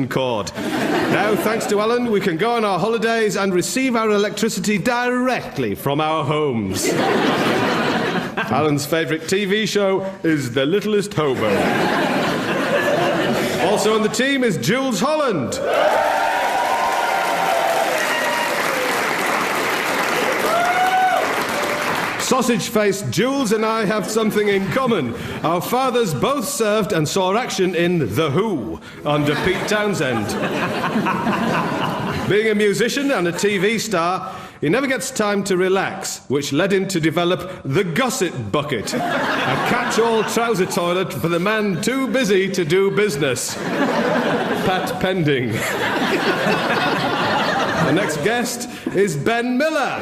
cord. Now, thanks to Alan, we can go on our holidays and receive our electricity directly from our homes. Alan's favourite TV show is The Littlest Hobo. Also on the team is Jools Holland. Sausage-faced Jools and I have something in common. Our fathers both served and saw action in The Who under Pete Townsend. Being a musician and a TV star, he never gets time to relax, which led him to develop the Gossip Bucket, a catch-all trouser toilet for the man too busy to do business. Pat Pending. The next guest is Ben Miller.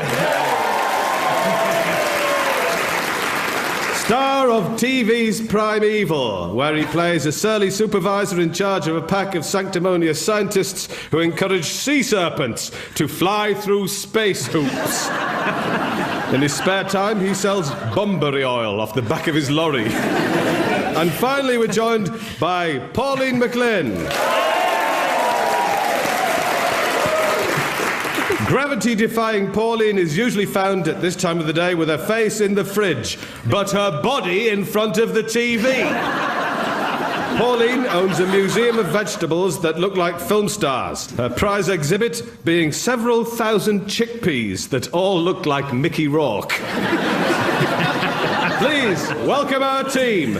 Star of TV's Primeval, where he plays a surly supervisor in charge of a pack of sanctimonious scientists who encourage sea serpents to fly through space hoops. In his spare time, he sells Bunbury oil off the back of his lorry. And finally, we're joined by Pauline McLynn. Gravity-defying Pauline is usually found at this time of the day with her face in the fridge, but her body in front of the TV. Pauline owns a museum of vegetables that look like film stars, her prize exhibit being several thousand chickpeas that all look like Mickey Rourke. Please, welcome our team.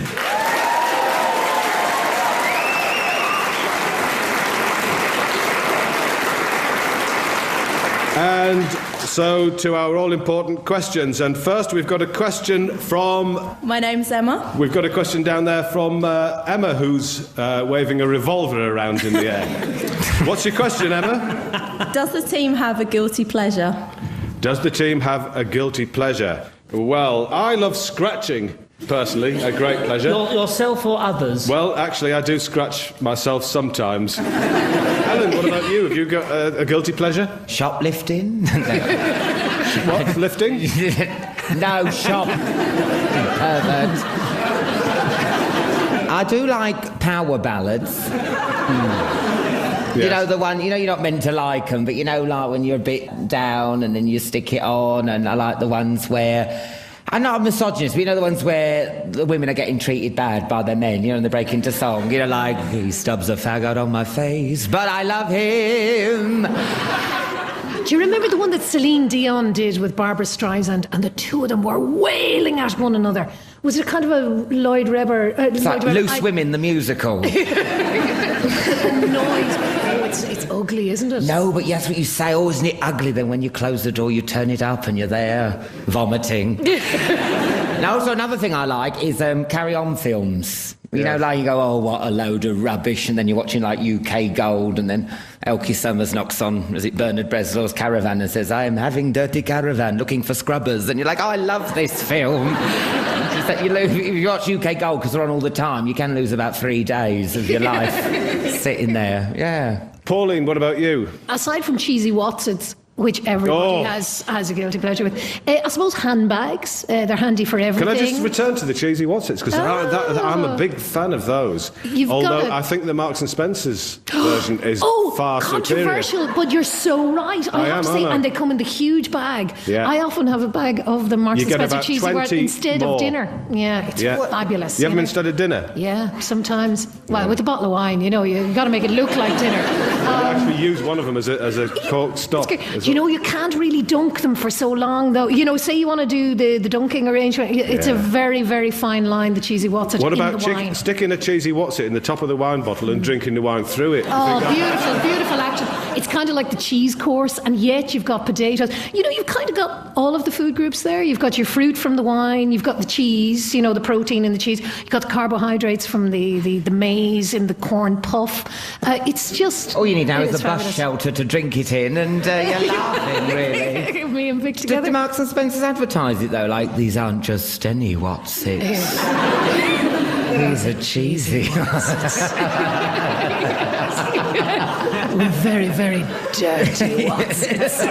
And so to our all-important questions. And first, we've got a question from... My name's Emma. We've got a question down there from Emma, who's waving a revolver around in the air. What's your question, Emma? Does the team have a guilty pleasure? Does the team have a guilty pleasure? Well, I love scratching, personally, a great pleasure. Yourself or others? Well, actually, I do scratch myself sometimes. Alan, what about you? Have you got a guilty pleasure? Shoplifting? What? Lifting? No, shop. Pervert. I do like power ballads. Yes. You know, the one, you're not meant to like them, but like when you're a bit down and then you stick it on, and I like the ones where... I'm not a misogynist, but the ones where the women are getting treated bad by their men, and they break into song, like, he stubs a faggot on my face, but I love him. Do you remember the one that Celine Dion did with Barbara Streisand, and the two of them were wailing at one another? Was it kind of a Lloyd Webber... it's like Loose Women, the musical. The noise... It's ugly, isn't it? No, but that's what you say. Oh, isn't it ugly? Then when you close the door, you turn it up and you're there, vomiting. Now, also another thing I like is carry-on films. You know, like you go, oh, what a load of rubbish, and then you're watching, like, UK Gold, and then Elkie Summers knocks on, is it Bernard Breslau's Caravan, and says, I am having dirty caravan, looking for scrubbers, and you're like, oh, I love this film. Just that if you watch UK Gold, because they're on all the time, you can lose about 3 days of your life sitting there, yeah. Pauline, what about you? Aside from cheesy Watsits, which everybody has a guilty pleasure with, I suppose handbags, they're handy for everything. Can I just return to the cheesy Watsits? Because I'm a big fan of those. Although I think the Marks and Spencer's version is far superior. Controversial, but you're so right. I have to say, and they come in the huge bag. Yeah. I often have a bag of the Marks and Spencer cheesy wort instead of dinner. Yeah, it's fabulous. You have them instead of dinner? Yeah, sometimes. Well, with a bottle of wine, you've got to make it look like dinner. I actually use one of them as a cork stop. You can't really dunk them for so long, though. Say you want to do the dunking arrangement. It's a very, very fine line, the cheesy Watsit. What about sticking a cheesy Watsit in the top of the wine bottle and drinking the wine through it? Oh, beautiful action. It's kind of like the cheese course, and yet you've got potatoes. You've kind of got all of the food groups there. You've got your fruit from the wine, you've got the cheese, the protein in the cheese, you've got the carbohydrates from the maize and the corn puff. It's just... All you need now is a bus shelter to drink it in, and you're laughing, really. Me and Vic together. Did Marks and Spencer's advertise it, though? Like, these aren't just any Watsits. These are cheesy. Very, very dirty Watsits.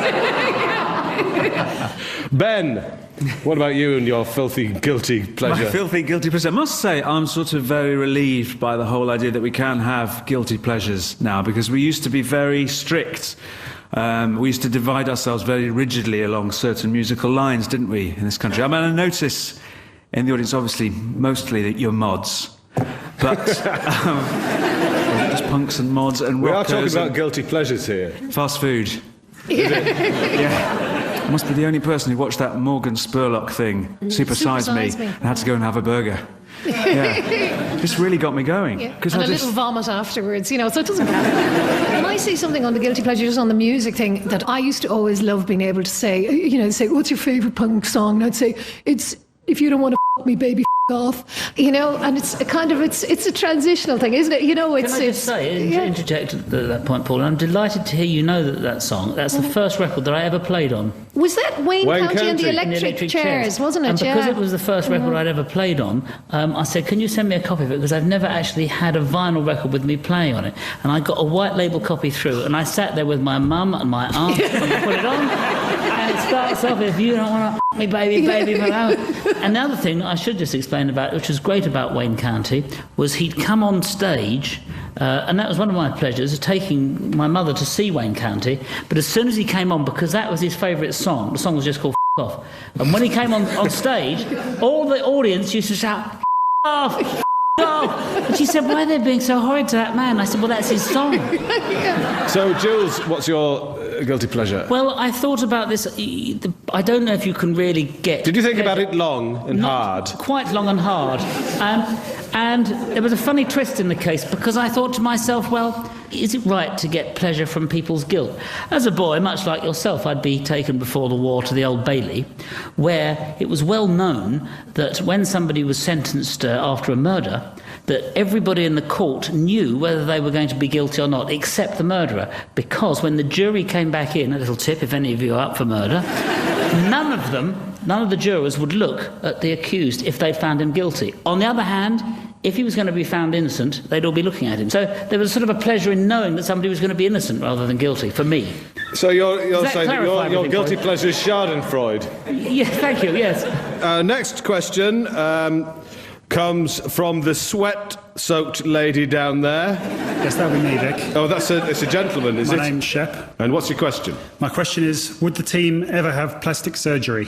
Ben, What about you and your filthy, guilty pleasure? My filthy guilty pleasure. I must say, I'm sort of very relieved by the whole idea that we can have guilty pleasures now, because we used to be very strict. We used to divide ourselves very rigidly along certain musical lines, didn't we, in this country? I mean, I notice in the audience, obviously, mostly that you're mods. But just punks and mods and rockers. We are talking about guilty pleasures here. Fast food. Yeah. I must be the only person who watched that Morgan Spurlock thing, Super Size Me, and had to go and have a burger. Yeah. This really got me going. Yeah. And a little vomit afterwards, so it doesn't matter. When I say something on the guilty pleasures, on the music thing, that I used to always love being able to say, what's your favourite punk song? And I'd say, it's If You Don't Want to F Me, Baby, F Off. And it's a kind of, it's a transitional thing, isn't it? Can I just interject at that point, Paul? I'm delighted to hear you know that song. That's the first record that I ever played on. Was that Wayne County and the Electric Chairs, wasn't it? And because it was the first record I'd ever played on, I said, can you send me a copy of it? Because I've never actually had a vinyl record with me playing on it. And I got a white label copy through, and I sat there with my mum and my aunt when I put it on. And it starts off, if you don't want to f me, baby, baby. And the other thing I should just explain about, which was great about Wayne County, was he'd come on stage, and that was one of my pleasures, taking my mother to see Wayne County. But as soon as he came on, because that was his favourite song, the song was just called F Off. And when he came on stage, all the audience used to shout, F off, F off. And she said, why are they being so horrid to that man? I said, well, that's his song. So, Jools, what's your guilty pleasure? Well, I thought about this. I don't know if you can really get... Did you think about it long and hard? Quite long and hard. And there was a funny twist in the case, because I thought to myself, well, is it right to get pleasure from people's guilt? As a boy, much like yourself, I'd be taken before the war to the Old Bailey, where it was well known that when somebody was sentenced after a murder, that everybody in the court knew whether they were going to be guilty or not, except the murderer, because when the jury came back in, a little tip if any of you are up for murder, none of the jurors would look at the accused if they'd found him guilty. On the other hand, if he was going to be found innocent, they'd all be looking at him. So there was sort of a pleasure in knowing that somebody was going to be innocent rather than guilty, for me. So you're saying that your guilty pleasure is Schadenfreude? Yeah, thank you, yes. Next question comes from the sweat-soaked lady down there. Yes, that would be me, Vic. Oh, it's a gentleman, is it? My name's Shep. And what's your question? My question is, would the team ever have plastic surgery?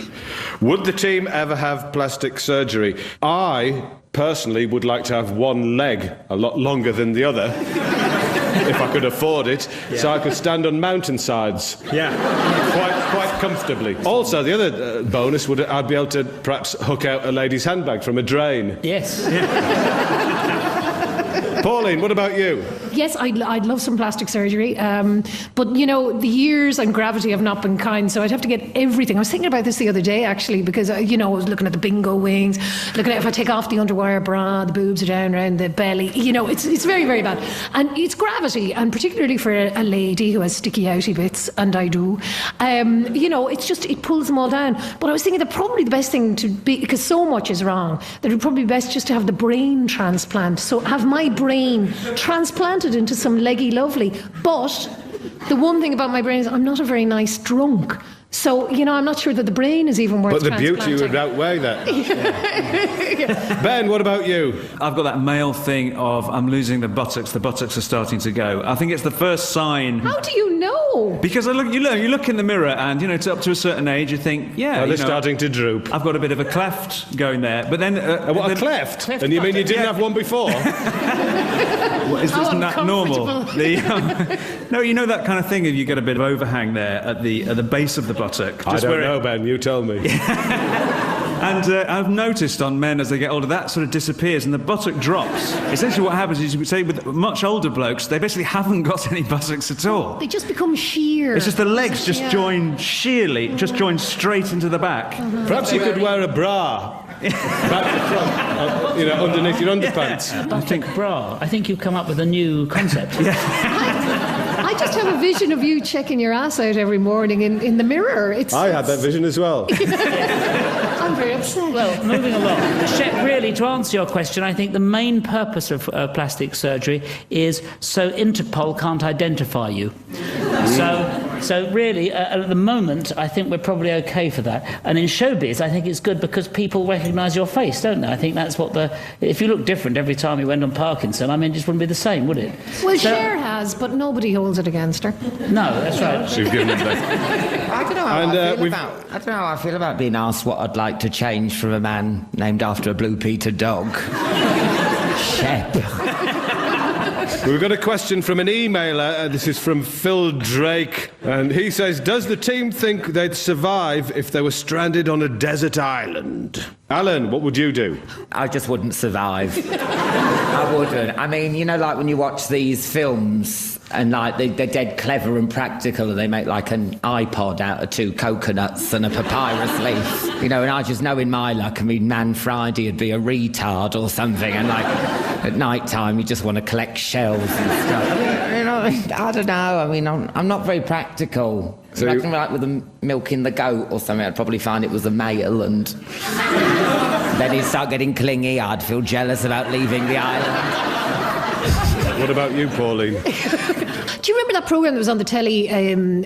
Would the team ever have plastic surgery? I, personally, would like to have one leg a lot longer than the other, if I could afford it, so I could stand on mountainsides. Yeah. Quite comfortably. Also, the other bonus would I'd be able to perhaps hook out a lady's handbag from a drain. Yes. Pauline, what about you? Yes, I'd love some plastic surgery, but the years and gravity have not been kind, so I'd have to get everything. I was thinking about this the other day, actually, because I was looking at the bingo wings, looking at if I take off the underwire bra, the boobs are down around the belly. It's very, very bad, and it's gravity, and particularly for a lady who has sticky outy bits, and I do. It's just it pulls them all down. But I was thinking that probably the best thing to be, because so much is wrong, that it would probably be best just to have the brain transplant. So have my brain transplanted into some leggy lovely. But the one thing about my brain is I'm not a very nice drunk. So, I'm not sure that the brain is even worth transplanting. But the beauty would outweigh that. Ben, what about you? I've got that male thing of I'm losing the buttocks are starting to go. I think it's the first sign. How do you know? Because you look in the mirror and, up to a certain age, you think, they're starting to droop. I've got a bit of a cleft going there. But then... a cleft? And you mean you didn't have one before? Is this not normal? No, that kind of thing, if you get a bit of overhang there at the base of the buttock. I don't know, Ben, you tell me. And I've noticed on men as they get older, that sort of disappears and the buttock drops. Essentially what happens is, you would say with much older blokes, they basically haven't got any buttocks at all. They just become sheer. It's just the legs join sheerly, just join straight into the back. Perhaps you could wear a bra. Back to front, underneath your underpants. I think you've come up with a new concept. I just have a vision of you checking your ass out every morning in the mirror. I had that vision as well. I'm very upset. Well, moving along. Shep, really, to answer your question, I think the main purpose of plastic surgery is so Interpol can't identify you. So So really, at the moment, I think we're probably okay for that. And in showbiz, I think it's good because people recognise your face, don't they? I think that's what if you look different every time you went on Parkinson, I mean, it just wouldn't be the same, would it? Well, Cher has, but nobody holds it against her. No, that's right. She's given him back. I don't know how I feel about being asked what I'd like to change from a man named after a Blue Peter dog. Shep. We've got a question from an emailer. This is from Phil Drake. And he says, does the team think they'd survive if they were stranded on a desert island? Alan, what would you do? I just wouldn't survive. I wouldn't. I mean, you know, like when you watch these films and like they're dead clever and practical and they make like an iPod out of 2 coconuts and a papyrus leaf. You know, and I just know in my luck, I mean, Man Friday would be a retard or something, and like at night time you just want to collect shells and stuff. You know, I don't know. I mean, I'm not very practical. So I reckon like with the milking the goat or something, I'd probably find it was a male, and then he'd start getting clingy. I'd feel jealous about leaving the island. What about you, Pauline? Do you remember that programme that was on the telly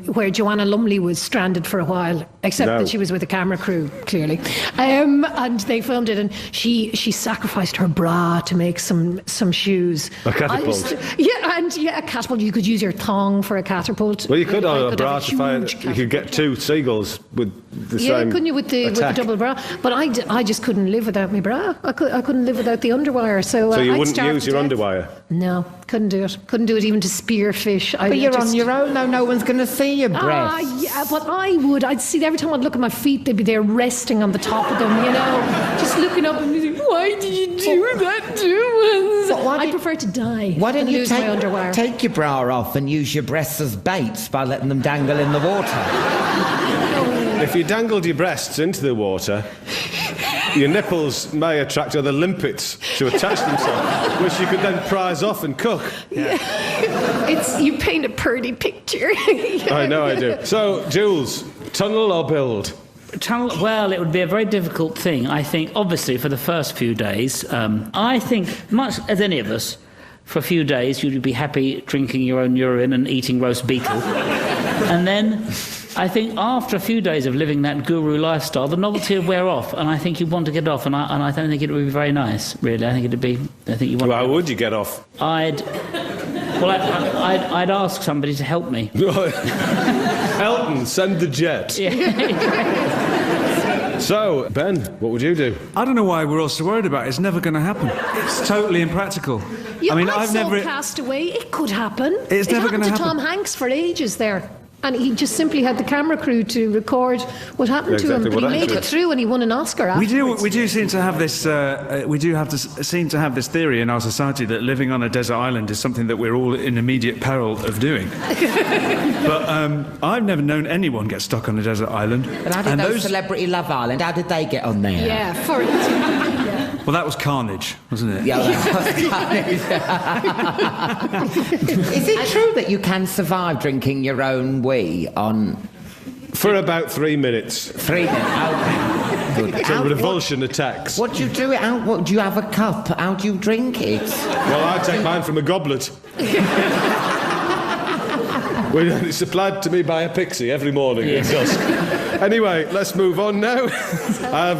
where Joanna Lumley was stranded for a while, except that she was with a camera crew, clearly, and they filmed it, and she sacrificed her bra to make some shoes. A catapult. A catapult. You could use your thong for a catapult. Well, you could on a bra to find. You could get 2 seagulls with the same. Yeah, couldn't you with the double bra? But I just couldn't live without my bra. I couldn't live without the underwire. So you I'd wouldn't use your underwire? No, couldn't do it. Couldn't do it even to spear fish. But you're on your own, though. No one's going to see your breasts. Yeah, but I would. I'd see every time I'd look at my feet, they'd be there resting on the top of them, you know, just looking up and thinking, why did you do that to us? I prefer to die. Why don't you lose my underwear? Take your bra off and use your breasts as baits by letting them dangle in the water? If you dangled your breasts into the water, your nipples may attract other limpets to attach themselves, which you could then prize off and cook. Yeah. You paint a pretty picture. I know I do. So, Jools, tunnel or build? Well, it would be a very difficult thing, I think, obviously, for the first few days. I think, much as any of us, for a few days, you'd be happy drinking your own urine and eating roast beetle. And then I think after a few days of living that guru lifestyle, the novelty would wear off, and I think you'd want to get off, and I don't think it would be very nice, really. I think you want. Well, how would you get off? I'd ask somebody to help me. Elton, send the jet. Yeah. So, Ben, what would you do? I don't know why we're all so worried about it. It's never going to happen. It's totally impractical. Yeah, I mean, I've never Castaway. It could happen. It's never going to happen. It happened to Tom Hanks for ages there. And he just simply had the camera crew to record what happened to him. But he made it through, and he won an Oscar afterwards. We do seem to have this. Seem to have this theory in our society that living on a desert island is something that we're all in immediate peril of doing. But I've never known anyone get stuck on a desert island. And how did those Celebrity Love Island? How did they get on there? Yeah, for it. Well, that was carnage, wasn't it? Yeah, that was carnage. Is it true that you can survive drinking your own wee on... For about 3 minutes. 3 minutes, okay. Good. So revulsion attacks. What do you do? What do you have a cup? How do you drink it? Well, I take mine from a goblet. It's supplied to me by a pixie every morning at dusk. Anyway, let's move on now.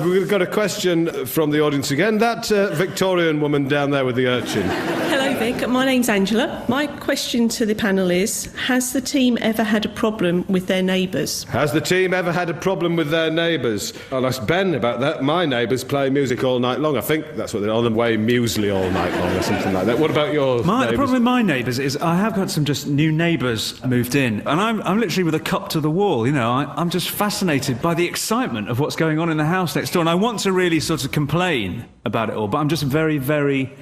We've got a question from the audience again. That Victorian woman down there with the urchin. Hello, Vic. My name's Angela. My question to the panel is, has the team ever had a problem with their neighbours? Has the team ever had a problem with their neighbours? I'll ask Ben about that. My neighbours play music all night long. I think that's what they're on the way, muesli all night long or something like that. What about your neighbours? The problem with my neighbours is I have got some just new neighbours moved in, and I'm literally with a cup to the wall, you know. I'm just fascinated by the excitement of what's going on in the house next door, and I want to really sort of complain about it all, but I'm just very, very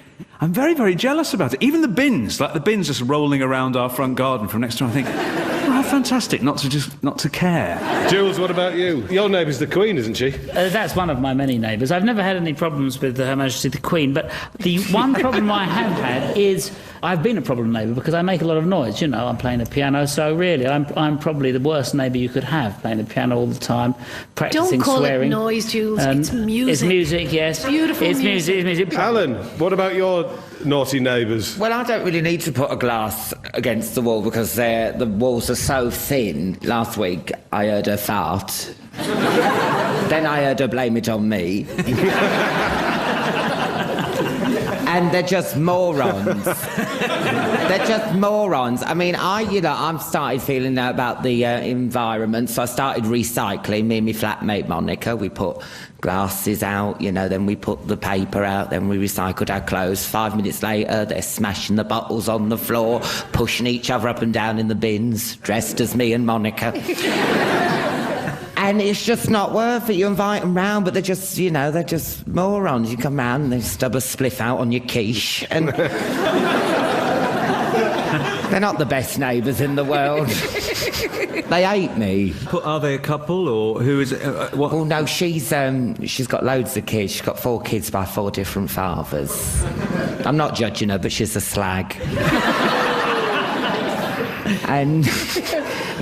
jealous about it. Even the bins just rolling around our front garden from next door, I think, oh, how fantastic not to care. Jules, what about you? Your neighbour's the Queen, isn't she? That's one of my many neighbours. I've never had any problems with Her Majesty the Queen, but the one problem I have had is I've been a problem neighbour because I make a lot of noise. You know, I'm playing the piano, so really I'm probably the worst neighbour you could have, playing the piano all the time, practising Don't call swearing. It noise, Jules. It's music. It's music, yes. Beautiful music. It's music. Alan, what about your naughty neighbours? Well, I don't really need to put a glass against the wall because the walls are so thin. Last week, I heard her fart. Then I heard her blame it on me. And they're just morons. They're just morons. I mean, I've started feeling about the environment, so I started recycling. Me and my flatmate Monica, we put glasses out, then we put the paper out, then we recycled our clothes. 5 minutes later, they're smashing the bottles on the floor, pushing each other up and down in the bins, dressed as me and Monica. And it's just not worth it. You invite them round, but they're just morons. You come round and they stub a spliff out on your quiche. And they're not the best neighbours in the world. They hate me. Are they a couple, or who is it? What? Well, no, she's got loads of kids. She's got 4 kids by 4 different fathers. I'm not judging her, but she's a slag. And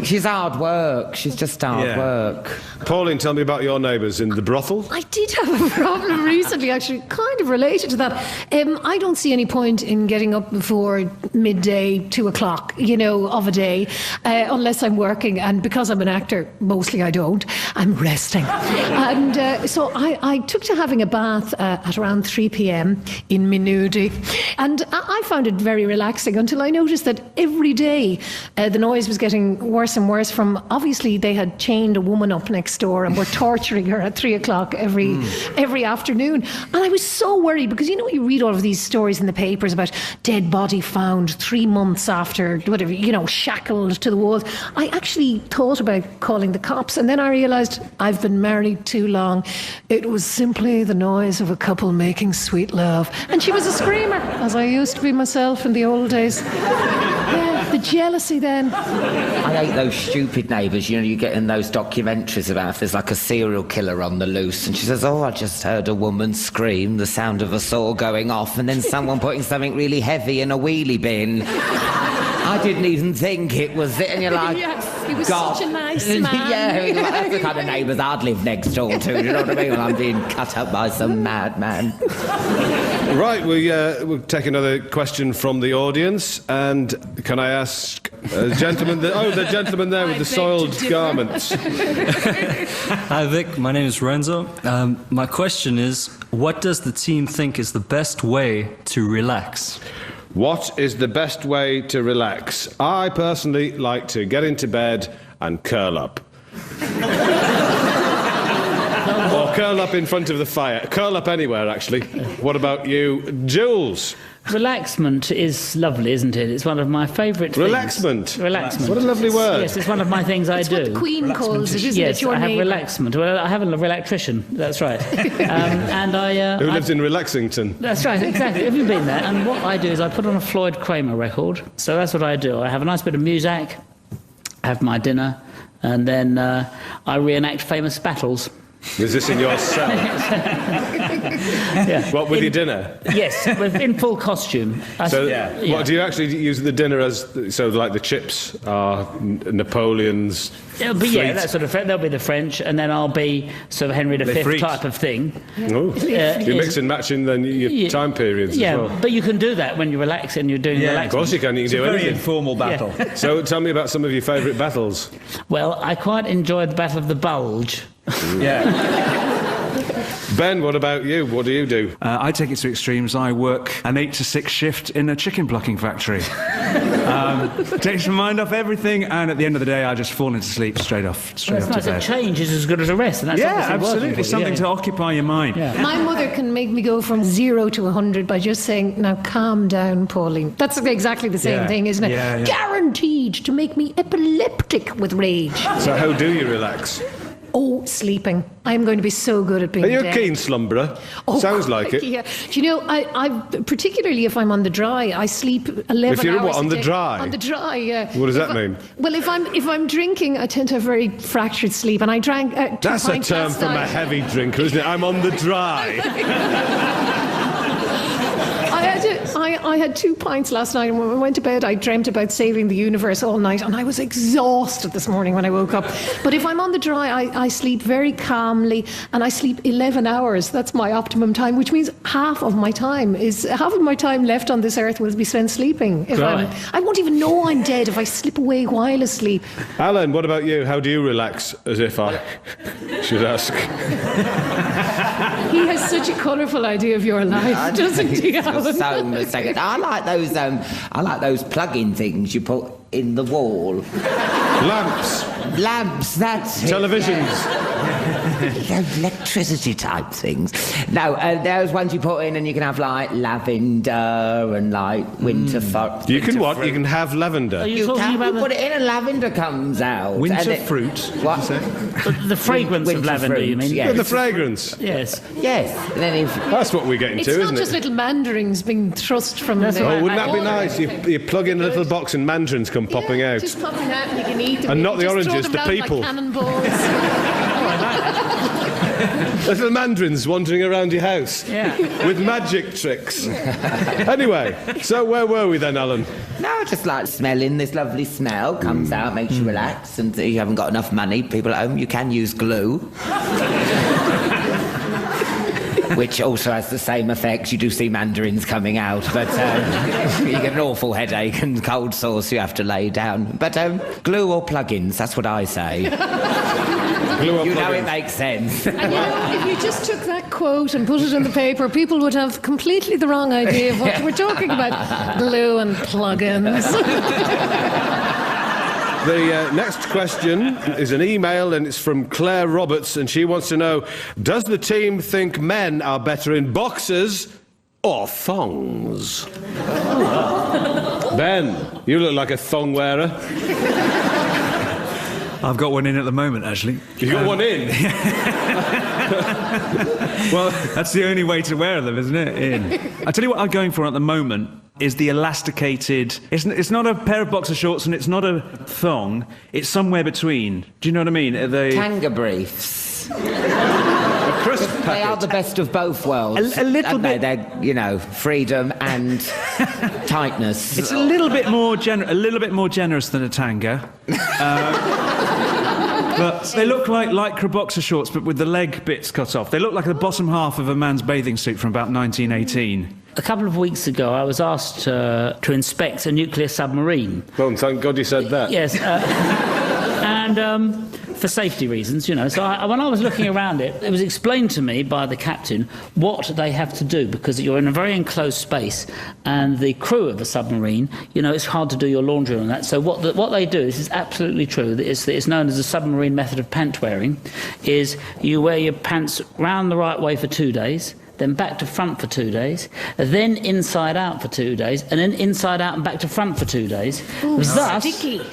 she's hard work. She's just hard work. Pauline, tell me about your neighbours in the brothel. I did have a problem recently, actually, kind of related to that. I don't see any point in getting up before midday, 2 o'clock, of a day, unless I'm working. And because I'm an actor, mostly I don't. I'm resting. And so I took to having a bath at around 3 p.m. in my nudie. And I found it very relaxing until I noticed that every day the noise was getting worse and worse from, obviously, they had chained a woman up next door and were torturing her at 3 o'clock every afternoon. And I was so worried because, you read all of these stories in the papers about dead body found 3 months after, whatever, shackled to the walls. I actually thought about calling the cops, and then I realised I've been married too long. It was simply the noise of a couple making sweet love. And she was a screamer, as I used to be myself in the old days. Yeah, the jealousy then. I hate those stupid neighbours. You get in those documentaries about if there's like a serial killer on the loose, and she says, I just heard a woman scream, the sound of a saw going off, and then someone putting something really heavy in a wheelie bin. I didn't even think it was it, and you're like, yes, he was God. such a nice man. Yeah, that's the kind of neighbours I'd live next door to, you know what I mean? When I'm being cut up by some madman. Right, we'll take another question from the audience, and can I ask the gentleman the gentleman there with the soiled garments. Hi Vic, my name is Renzo. My question is, what does the team think is the best way to relax? What is the best way to relax? I personally like to get into bed and curl up. Or curl up in front of the fire. Curl up anywhere, actually. What about you, Jools? Relaxment is lovely, isn't it? It's one of my favourite things. Relaxment. What a lovely word. Yes, it's one of my things I do. What the Queen calls it, isn't yes, it? Your I have neighbour. relaxment. Well, I have a relatrician, that's right. And I... Who lives in Relaxington. That's right, exactly. Have you been there? And what I do is I put on a Floyd Kramer record. So that's what I do. I have a nice bit of music, I have my dinner, and then I reenact famous battles. Is this in your cell? Yeah. What, with your dinner? Yes, in full costume. What do you actually use the dinner as? So, like the chips are Napoleon's. It'll be, yeah, that sort of. They'll be the French, and then I'll be sort of Henry V type of thing. Oh, you're mixing and matching then your time periods as well. Yeah, but you can do that when you're relaxing. You're doing relaxing. Of course you can. You can do Very anything. informal battle. Yeah. So, tell me about some of your favourite battles. Well, I quite enjoyed the Battle of the Bulge. Yeah. Ben, what about you? What do you do? I take it to extremes. I work an 8 to 6 shift in a chicken plucking factory. Takes my mind off everything, and at the end of the day, I just fall into sleep straight off That's to nice. bed. A change is as good as a rest, and that's obviously working for absolutely. you. Something to occupy your mind. Yeah. My mother can make me go from 0 to 100 by just saying, now calm down, Pauline. That's exactly the same thing, isn't it? Yeah, yeah. Guaranteed to make me epileptic with rage. So, how do you relax? Oh, sleeping. I'm going to be so good at being Are you a dead. keen slumberer? Oh, Sounds like it. Yeah. Do you know, I particularly if I'm on the dry, I sleep 11 If you're hours what, on a the day. dry? On the dry, yeah. What does that mean? Well, if I'm drinking, I tend to have very fractured sleep, and I drank 2 That's a pints term last from a night. heavy drinker, isn't it? I'm on the dry. I had 2 pints last night, and when I went to bed, I dreamt about saving the universe all night, and I was exhausted this morning when I woke up. But if I'm on the dry, I sleep very calmly, and I sleep 11 hours. That's my optimum time, which means half of my time left on this earth will be spent sleeping. I won't even know I'm dead if I slip away while asleep. Alan, what about you? How do you relax, as if I should ask? He has such a colourful idea of your life, doesn't he, Alan? So mistaken. I like those plug-in things you put in the wall. Lamps, that's Televisions. It, yeah. Those electricity type things. No, those ones you put in and you can have like lavender and like winter fruit. You can what? You can have lavender. Are you talking about put it in and lavender comes out. Winter fruit. What? the fragrance of lavender, fruit, you mean? yes. Yeah, the fragrance. Yes. Yes. And then That's what we're getting It's to, not isn't just it? little mandarins being thrust from the... Oh, wouldn't that be nice? You plug in a little box and mandarins come popping out. Just popping out and you can eat them. And not the Just throw oranges, them the down people. Like cannonballs. Little mandarins wandering around your house. Yeah. With magic tricks. Anyway, so where were we then, Alan? no, just like smelling this lovely smell comes out, makes you relax, and you haven't got enough money, people at home, you can use glue. Which also has the same effect. You do see mandarins coming out, but you get an awful headache and cold sores you have to lay down. But glue or plugins, that's what I say. Glue or You know plug-in? it makes sense. And you know, if you just took that quote and put it in the paper, people would have completely the wrong idea of what we're talking about. Glue and plugins. The next question is an email, and it's from Claire Roberts, and she wants to know, does the team think men are better in boxers or thongs? Ben, you look like a thong wearer. I've got one in at the moment, actually. You got one in? Well, that's the only way to wear them, isn't it? In. I tell you what I'm going for at the moment is the elasticated... It's not a pair of boxer shorts and it's not a thong. It's somewhere between. Do you know what I mean? Tanga briefs. A crisp They packet. are the best of both worlds. A little aren't they? bit- They're, freedom and tightness. It's a little bit more generous than a tanga. But they look like lycra boxer shorts, but with the leg bits cut off. They look like the bottom half of a man's bathing suit from about 1918. A couple of weeks ago, I was asked to inspect a nuclear submarine. Well, thank God you said that. Yes, and for safety reasons, you know. So when I was looking around it, it was explained to me by the captain what they have to do, because you're in a very enclosed space, and the crew of a submarine, you know, it's hard to do your laundry and that. So what they do, this is absolutely true, it's known as the submarine method of pant wearing, is you wear your pants round the right way for 2 days, then back to front for 2 days, then inside out for 2 days, and then inside out and back to front for 2 days. Thus,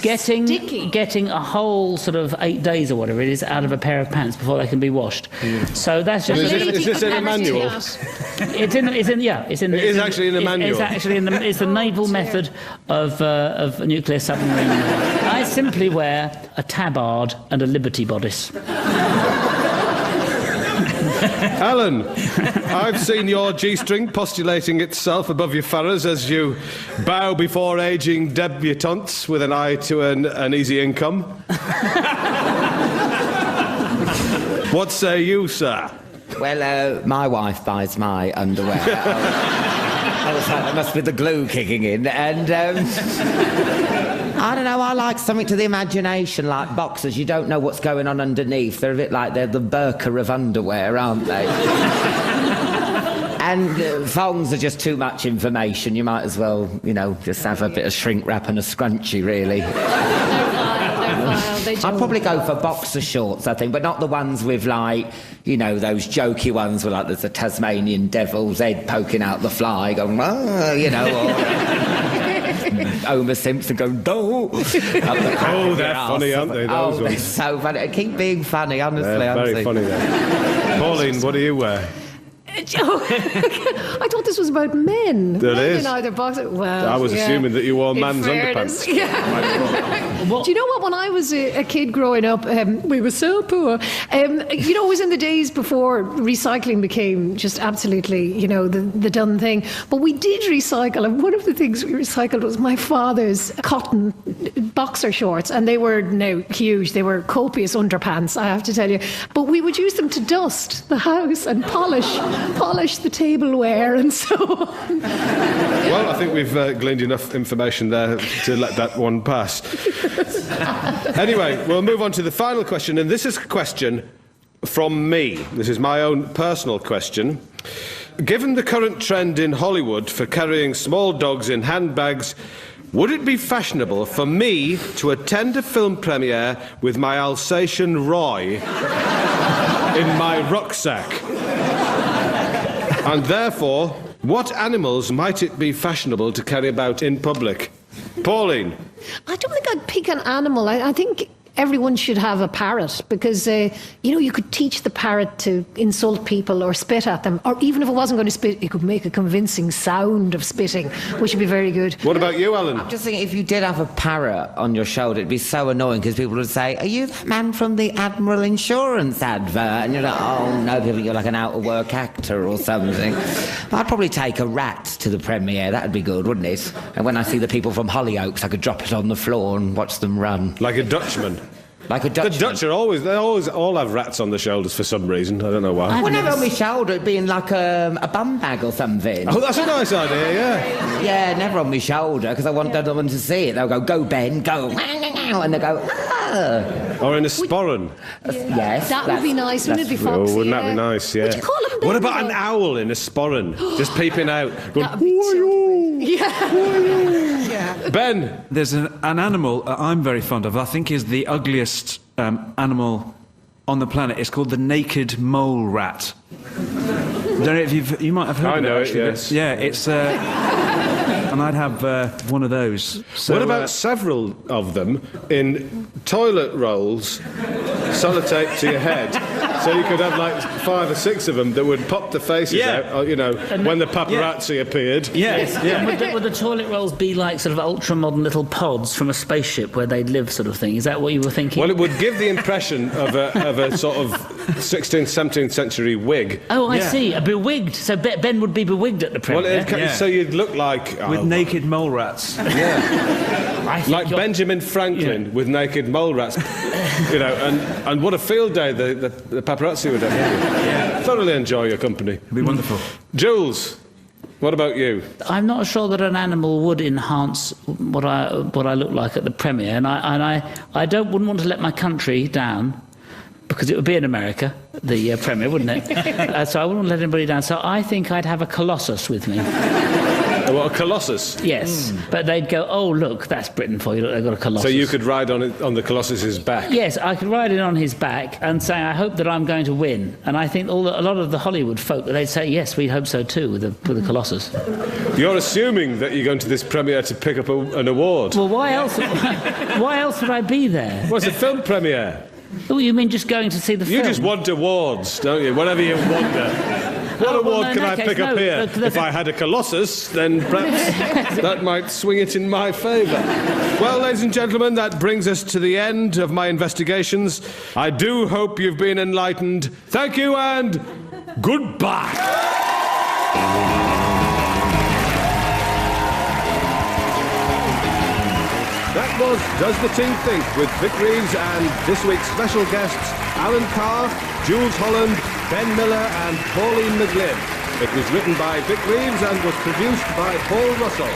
getting a whole sort of 8 days or whatever it is out of a pair of pants before they can be washed. So that's just... Is this in a manual? It is actually in the manual. It's actually it's the naval method of a nuclear submarine. I simply wear a tabard and a Liberty bodice. Alan, I've seen your G-string postulating itself above your furrows as you bow before ageing debutantes with an eye to an easy income. What say you, sir? Well, my wife buys my underwear. I was like, that must be the glue kicking in. And I don't know, I like something to the imagination, like boxers. You don't know what's going on underneath. They're a bit like they're the burqa of underwear, aren't they? And thongs are just too much information. You might as well, just have a bit of shrink wrap and a scrunchie, really. I'd probably go for boxer shorts, I think, but not the ones with, those jokey ones where, there's a Tasmanian devil's head poking out the fly, going, or Homer Simpson going, "Do." Oh, they're funny, aren't they, those they're ones? so funny. Keep being funny, honestly. They're very funny, then. Pauline, what do you wear? I thought this was about men. It men is. in either box. Well, I was assuming that you wore In man's fairness, underpants. Yeah. Do you know what? When I was a kid growing up, we were so poor. You know, it was in the days before recycling became just absolutely, you know, the done thing. But we did recycle, and one of the things we recycled was my father's cotton boxer shorts, and they were now huge. They were copious underpants, I have to tell you. But we would use them to dust the house and polish the tableware and so on. Well, I think we've gleaned enough information there to let that one pass. Anyway, we'll move on to the final question, and this is a question from me. This is my own personal question. Given the current trend in Hollywood for carrying small dogs in handbags, would it be fashionable for me to attend a film premiere with my Alsatian Roy in my rucksack? And therefore, what animals might it be fashionable to carry about in public? Pauline? I don't think I'd pick an animal. I think everyone should have a parrot because, you know, you could teach the parrot to insult people or spit at them. Or even if it wasn't going to spit, it could make a convincing sound of spitting, which would be very good. What about you, Alan? I'm just thinking, if you did have a parrot on your shoulder, it'd be so annoying because people would say, "Are you that man from the Admiral Insurance advert?" And you're like, "Oh no, people, you're like an out-of-work actor or something." I'd probably take a rat to the premiere. That'd be good, wouldn't it? And when I see the people from Hollyoaks, I could drop it on the floor and watch them run. Like a Dutchman? Like a Dutchman. The Dutch are always all have rats on their shoulders for some reason. I don't know why. Well, never on my shoulder. It'd be in like a bum bag or something. Oh, that's a nice idea, yeah. Yeah, never on my shoulder because I want no one to see it. They'll go, Ben, go, and they'll go, ah. Or in a sporran. Yes. That would be nice, wouldn't it be foxy? Oh, wouldn't that be nice, yeah. Would you call him Ben? What about an owl in a sporran? Just peeping out. Going, That would be so yeah. Ben! There's an animal I'm very fond of, I think is the ugliest animal on the planet. It's called the naked mole rat. Don't know if you might have heard I of know it, it, actually. yes. Yeah, it's... and I'd have one of those. So, What about several of them in toilet rolls, sellotape to your head? So you could have like 5 or 6 of them that would pop the faces out, you know, when the paparazzi appeared. Yes, yeah. Would the toilet rolls be like sort of ultra-modern little pods from a spaceship where they'd live sort of thing? Is that what you were thinking? Well, it would give the impression of a sort of 16th, 17th century wig. Oh, I see. A bewigged. So Ben would be bewigged at the premiere. Well, so you'd look like... With naked mole rats. Yeah. Like Benjamin Franklin with naked mole rats. You know, and what a field day the paparazzi would have. Yeah. Thoroughly enjoy your company. It'd be wonderful. Jools, what about you? I'm not sure that an animal would enhance what I look like at the premiere, and I wouldn't want to let my country down. Because it would be in America, the premiere, wouldn't it? So I wouldn't let anybody down. So I think I'd have a colossus with me. What, a colossus? Yes. But they'd go, "Oh, look, that's Britain for you. Look, they've got a colossus." So you could ride on the colossus's back? Yes, I could ride it on his back and say, "I hope that I'm going to win." And I think a lot of the Hollywood folk, they'd say, "Yes, we hope so too," with the colossus. You're assuming that you're going to this premiere to pick up an award? Well, why else would I be there? Well, it's a film premiere. Oh, you mean just going to see the film? You just want awards, don't you? Whatever you wonder. What award can I pick up here? If I had a colossus, then perhaps that might swing it in my favour. Well, ladies and gentlemen, that brings us to the end of my investigations. I do hope you've been enlightened. Thank you and goodbye. That was Does the Team Think with Vic Reeves and this week's special guests Alan Carr, Jools Holland, Ben Miller and Pauline McLynn. It was written by Vic Reeves and was produced by Paul Russell.